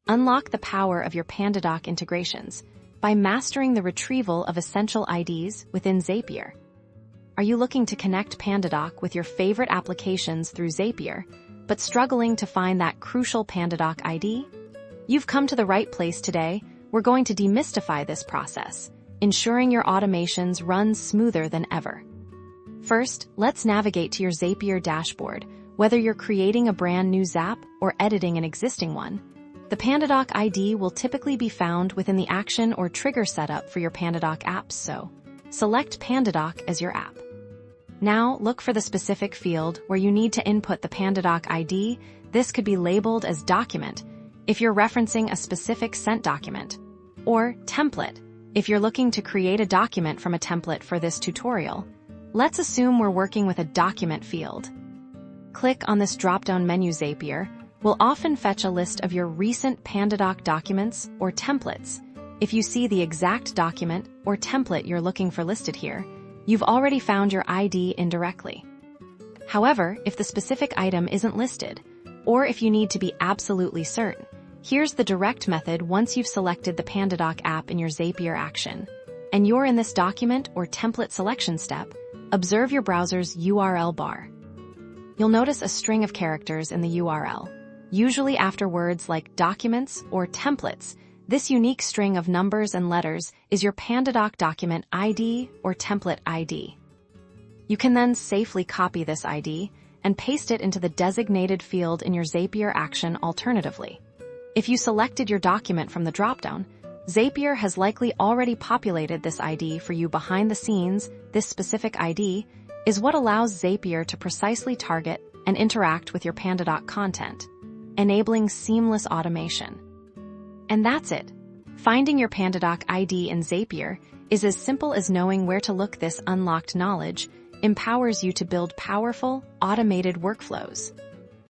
Unlock the power of your PandaDoc integrations by mastering the retrieval of essential IDs within Zapier. Are you looking to connect PandaDoc with your favorite applications through Zapier, but struggling to find that crucial PandaDoc ID? You've come to the right place today. We're going to demystify this process, ensuring your automations run smoother than ever. First, let's navigate to your Zapier dashboard. Whether you're creating a brand new Zap or editing an existing one, the PandaDoc ID will typically be found within the action or trigger setup for your PandaDoc apps, so select PandaDoc as your app. Now, look for the specific field where you need to input the PandaDoc ID. This could be labeled as Document if you're referencing a specific sent document, or Template if you're looking to create a document from a template for this tutorial. Let's assume we're working with a document field. Click on this drop-down menu. Zapier will often fetch a list of your recent PandaDoc documents or templates. If you see the exact document or template you're looking for listed here, you've already found your ID indirectly. However, if the specific item isn't listed, or if you need to be absolutely certain, here's the direct method. Once you've selected the PandaDoc app in your Zapier action, and you're in this document or template selection step, observe your browser's URL bar. You'll notice a string of characters in the URL, usually after words like documents or templates. This unique string of numbers and letters is your PandaDoc document ID or template ID. You can then safely copy this ID and paste it into the designated field in your Zapier action. Alternatively, if you selected your document from the dropdown, Zapier has likely already populated this ID for you behind the scenes. This specific ID is what allows Zapier to precisely target and interact with your PandaDoc content, enabling seamless automation. And that's it. Finding your PandaDoc ID in Zapier is as simple as knowing where to look. This unlocked knowledge empowers you to build powerful, automated workflows.